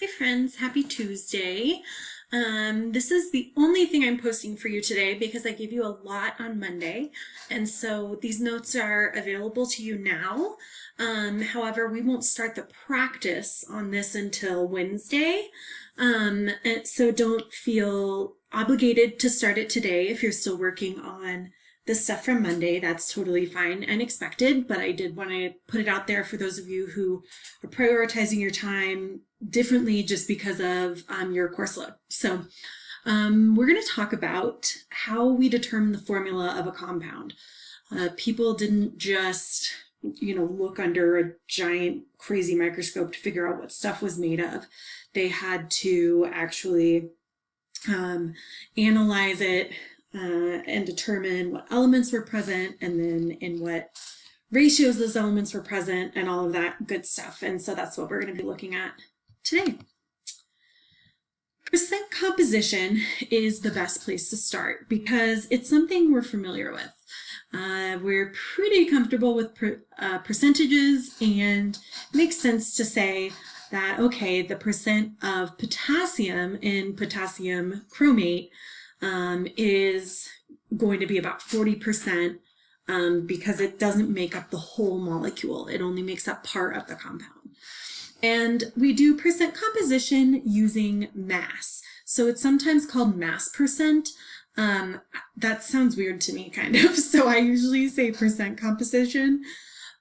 Hi friends, happy Tuesday. This is the only thing I'm posting for you today because I gave you a lot on Monday, and so these notes are available to you now. However, we won't start the practice on this until Wednesday, and so don't feel obligated to start it today if you're still working on the stuff from Monday. That's totally fine and expected, but I did want to put it out there for those of you who are prioritizing your time differently just because of your course load. So we're going to talk about how we determine the formula of a compound. People didn't just, look under a giant crazy microscope to figure out what stuff was made of. They had to actually analyze it and determine what elements were present and then in what ratios those elements were present and all of that good stuff. And so that's what we're going to be looking at today. Percent composition is the best place to start because it's something we're familiar with. We're pretty comfortable with percentages, and it makes sense to say that, okay, the percent of potassium in potassium chromate is going to be about 40% because it doesn't make up the whole molecule. It only makes up part of the compound. And we do percent composition using mass. So it's sometimes called mass percent. That sounds weird to me, kind of. So I usually say percent composition.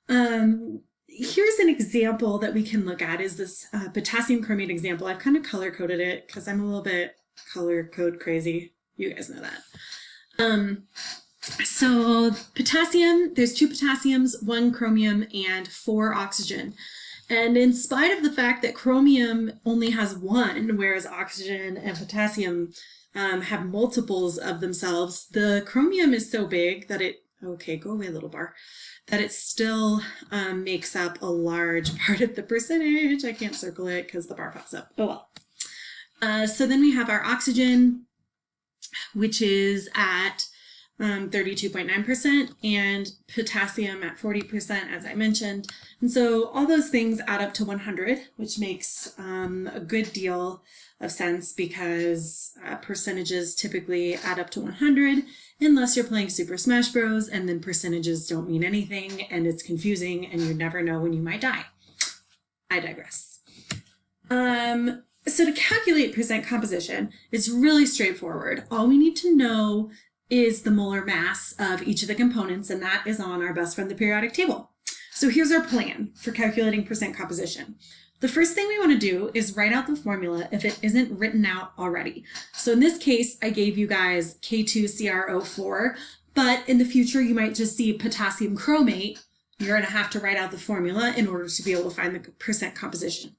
Here's an example that we can look at is this potassium chromate example. I've kind of color coded it because I'm a little bit color code crazy. You guys know that. So potassium, there's 2 potassiums, 1 chromium, and 4 oxygen. And in spite of the fact that chromium only has 1, whereas oxygen and potassium have multiples of themselves, the chromium is so big that it, okay, go away little bar, that it still makes up a large part of the percentage. I can't circle it because the bar pops up. Oh well. So then we have our oxygen, which is at 32.9%, and potassium at 40%, as I mentioned. And so all those things add up to 100, which makes a good deal of sense because percentages typically add up to 100 unless you're playing Super Smash Bros. And then percentages don't mean anything and it's confusing and you never know when you might die. I digress. So to calculate percent composition, it's really straightforward. All we need to know is the molar mass of each of the components, and that is on our best friend, the periodic table. So here's our plan for calculating percent composition. The first thing we want to do is write out the formula if it isn't written out already. So in this case, I gave you guys K2CrO4, but in the future, you might just see potassium chromate. You're going to have to write out the formula in order to be able to find the percent composition.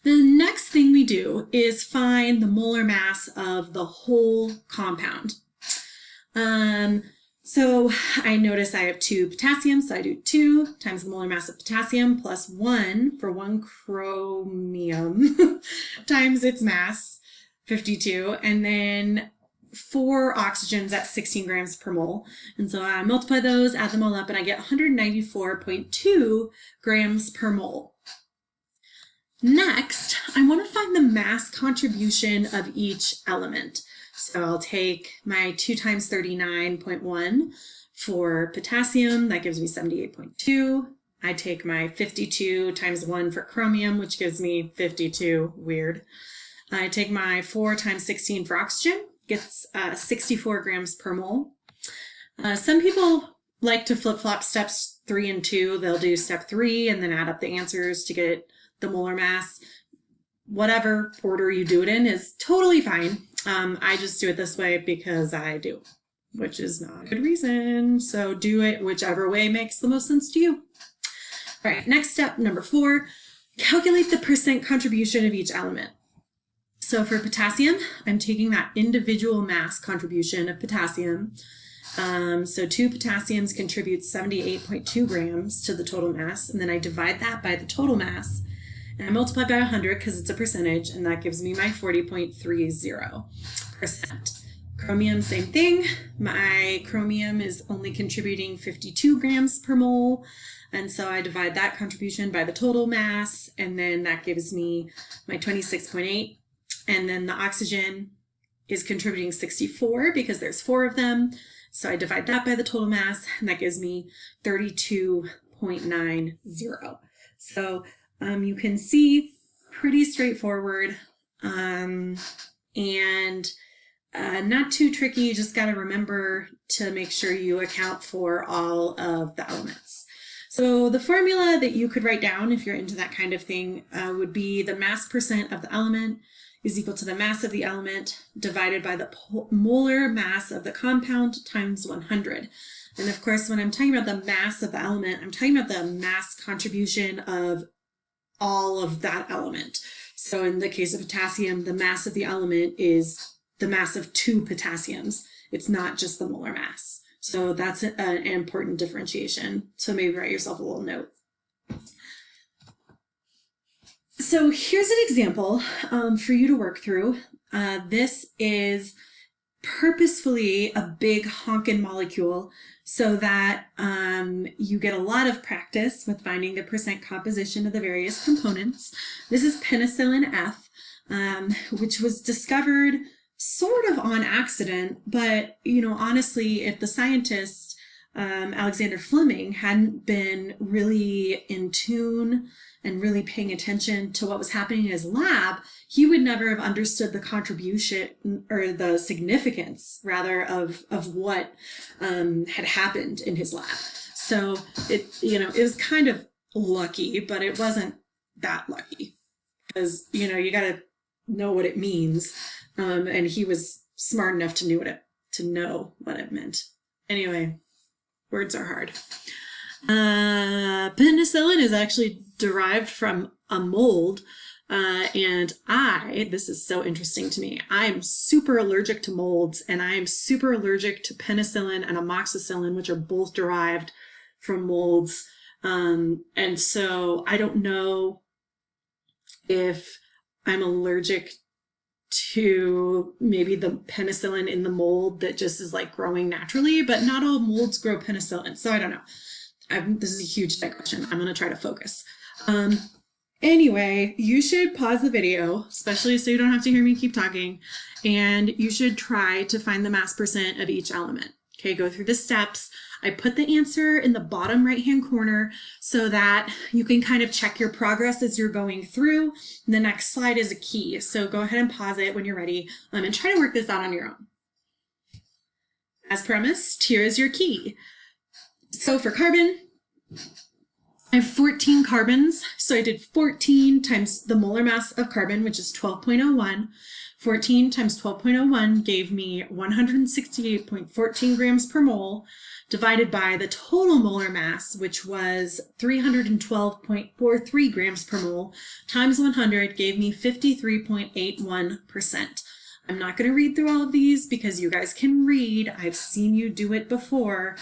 The next thing we do is find the molar mass of the whole compound. So I notice I have 2 potassium, so I do 2 times the molar mass of potassium plus 1 for 1 chromium times its mass, 52, and then 4 oxygens at 16 grams per mole. And so I multiply those, add them all up, and I get 194.2 grams per mole. Next, I want to find the mass contribution of each element. So I'll take my 2 times 39.1 for potassium, that gives me 78.2. I take my 52 times 1 for chromium, which gives me 52, weird. I take my 4 times 16 for oxygen, gets 64 grams per mole. Some people like to flip-flop steps 3 and 2. They'll do step 3 and then add up the answers to get the molar mass. Whatever order you do it in is totally fine. I just do it this way because I do, which is not a good reason. So do it whichever way makes the most sense to you. All right, next step, number 4, calculate the percent contribution of each element. So for potassium, I'm taking that individual mass contribution of potassium. So 2 potassiums contribute 78.2 grams to the total mass, and then I divide that by the total mass. And I multiply by 100 because it's a percentage, and that gives me my 40.30%. Chromium, same thing. My chromium is only contributing 52 grams per mole. And so I divide that contribution by the total mass, and then that gives me my 26.8. And then the oxygen is contributing 64 because there's 4 of them. So I divide that by the total mass, and that gives me 32.90. So you can see, pretty straightforward, and not too tricky. You just got to remember to make sure you account for all of the elements. So the formula that you could write down if you're into that kind of thing would be the mass percent of the element is equal to the mass of the element divided by the molar mass of the compound times 100. And of course, when I'm talking about the mass of the element, I'm talking about the mass contribution of all of that element. So in the case of potassium, the mass of the element is the mass of 2 potassiums. It's not just the molar mass. So that's an important differentiation. So maybe write yourself a little note. So here's an example for you to work through. This is purposefully a big honkin' molecule so that you get a lot of practice with finding the percent composition of the various components. This is penicillin F, which was discovered sort of on accident, but honestly, if the scientist Alexander Fleming hadn't been really in tune and really paying attention to what was happening in his lab, he would never have understood the contribution or the significance rather of what had happened in his lab. So it was kind of lucky, but it wasn't that lucky because you got to know what it means. And he was smart enough to know what it meant. Anyway, words are hard. Penicillin is actually derived from a mold. And this is so interesting to me. I'm super allergic to molds, and I'm super allergic to penicillin and amoxicillin, which are both derived from molds. And so I don't know if I'm allergic to maybe the penicillin in the mold that just is like growing naturally, but not all molds grow penicillin. So I don't know. This is a huge digression. I'm going to try to focus. Anyway, you should pause the video, especially so you don't have to hear me keep talking, and you should try to find the mass percent of each element. Okay, go through the steps. I put the answer in the bottom right-hand corner so that you can kind of check your progress as you're going through. The next slide is a key, so go ahead and pause it when you're ready and try to work this out on your own. As promised, here is your key. So for carbon, I have 14 carbons, so I did 14 times the molar mass of carbon, which is 12.01. 14 times 12.01 gave me 168.14 grams per mole, divided by the total molar mass, which was 312.43 grams per mole, times 100 gave me 53.81%. I'm not going to read through all of these because you guys can read. I've seen you do it before.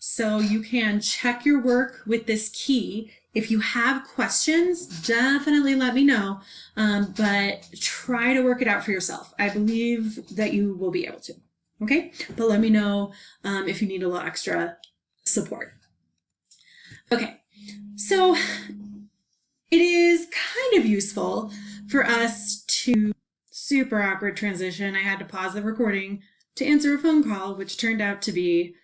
So you can check your work with this key. If you have questions, definitely let me know, but try to work it out for yourself. I believe that you will be able to, okay? But let me know if you need a little extra support. Okay, so it is kind of useful for us to, super awkward transition, I had to pause the recording to answer a phone call, which turned out to be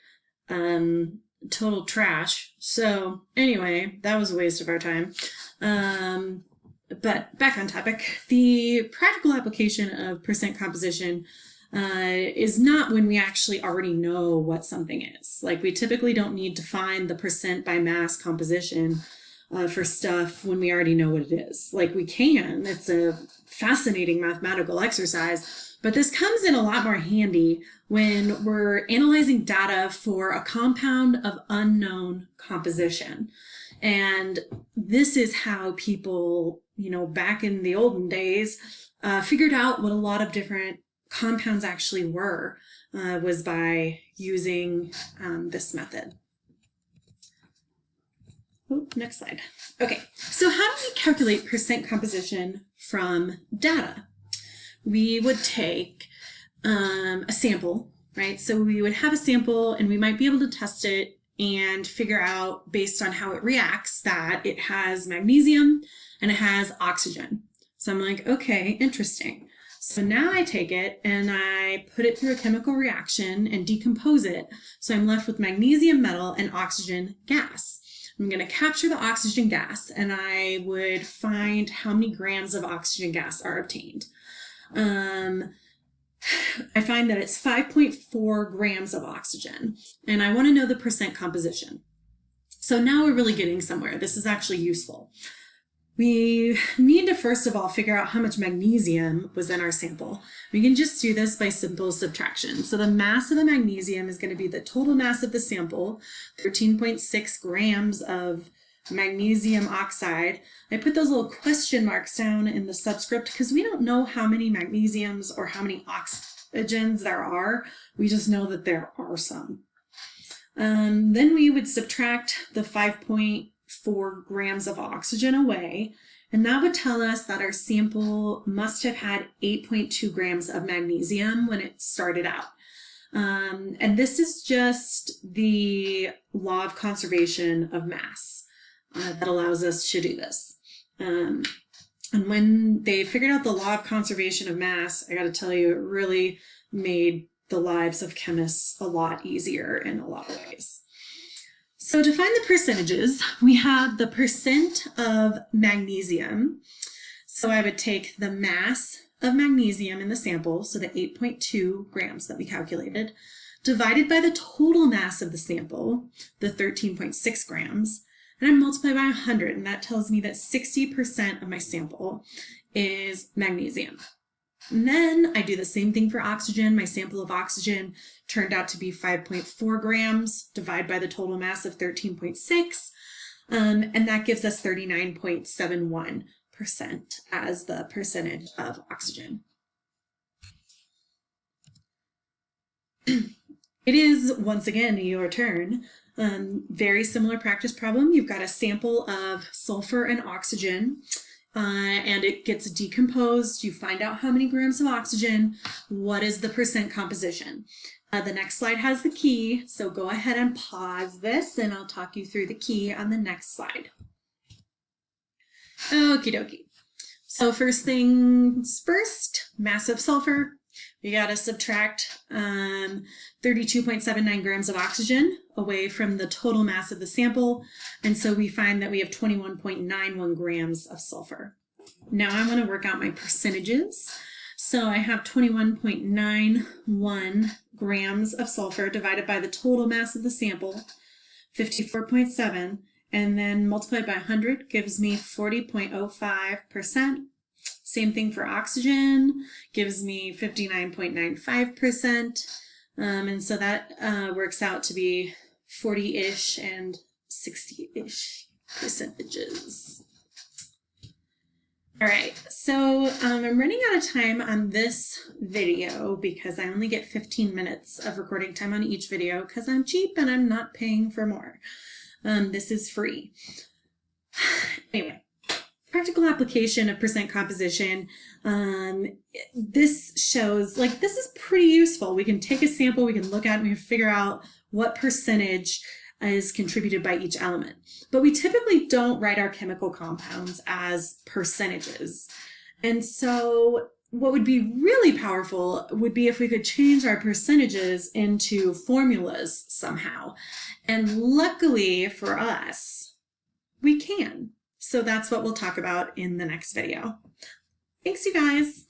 total trash. So anyway, that was a waste of our time. But back on topic, the practical application of percent composition is not when we actually already know what something is. Like, we typically don't need to find the percent by mass composition for stuff when we already know what it is. Like, we can, it's a fascinating mathematical exercise, but this comes in a lot more handy when we're analyzing data for a compound of unknown composition. And this is how people, back in the olden days, figured out what a lot of different compounds actually were, was by using this method. Oh, next slide. Okay, so how do we calculate percent composition from data? We would take a sample, right? So we would have a sample and we might be able to test it and figure out based on how it reacts that it has magnesium and it has oxygen. So I'm like, okay, interesting. So now I take it and I put it through a chemical reaction and decompose it. So I'm left with magnesium metal and oxygen gas. I'm going to capture the oxygen gas and I would find how many grams of oxygen gas are obtained. I find that it's 5.4 grams of oxygen, and I want to know the percent composition. So now we're really getting somewhere. This is actually useful. We need to first of all figure out how much magnesium was in our sample. We can just do this by simple subtraction. So the mass of the magnesium is going to be the total mass of the sample, 13.6 grams of magnesium oxide. I put those little question marks down in the subscript because we don't know how many magnesiums or how many oxygens there are. We just know that there are some. Then we would subtract the 5.4 grams of oxygen away, and that would tell us that our sample must have had 8.2 grams of magnesium when it started out. And this is just the law of conservation of mass that allows us to do this. And when they figured out the law of conservation of mass, I got to tell you, it really made the lives of chemists a lot easier in a lot of ways. So to find the percentages, we have the percent of magnesium. So I would take the mass of magnesium in the sample, so the 8.2 grams that we calculated, divided by the total mass of the sample, the 13.6 grams, and I multiply by 100, and that tells me that 60% of my sample is magnesium. And then I do the same thing for oxygen. My sample of oxygen turned out to be 5.4 grams, divided by the total mass of 13.6, and that gives us 39.71% as the percentage of oxygen. It is, once again, your turn. Very similar practice problem. You've got a sample of sulfur and oxygen, and it gets decomposed. You find out how many grams of oxygen. What is the percent composition? The next slide has the key, so go ahead and pause this, and I'll talk you through the key on the next slide. Okie dokie. So first things first, mass of sulfur. We got to subtract 32.79 grams of oxygen away from the total mass of the sample. And so we find that we have 21.91 grams of sulfur. Now I want to work out my percentages. So I have 21.91 grams of sulfur divided by the total mass of the sample, 54.7, and then multiplied by 100 gives me 40.05%. Same thing for oxygen, gives me 59.95%. And so that works out to be 40-ish and 60-ish percentages. All right, so I'm running out of time on this video because I only get 15 minutes of recording time on each video because I'm cheap and I'm not paying for more. This is free. Anyway. Practical application of percent composition. This shows, like, this is pretty useful. We can take a sample, we can look at it, and we can figure out what percentage is contributed by each element. But we typically don't write our chemical compounds as percentages. And so what would be really powerful would be if we could change our percentages into formulas somehow. And luckily for us, we can. So that's what we'll talk about in the next video. Thanks, you guys.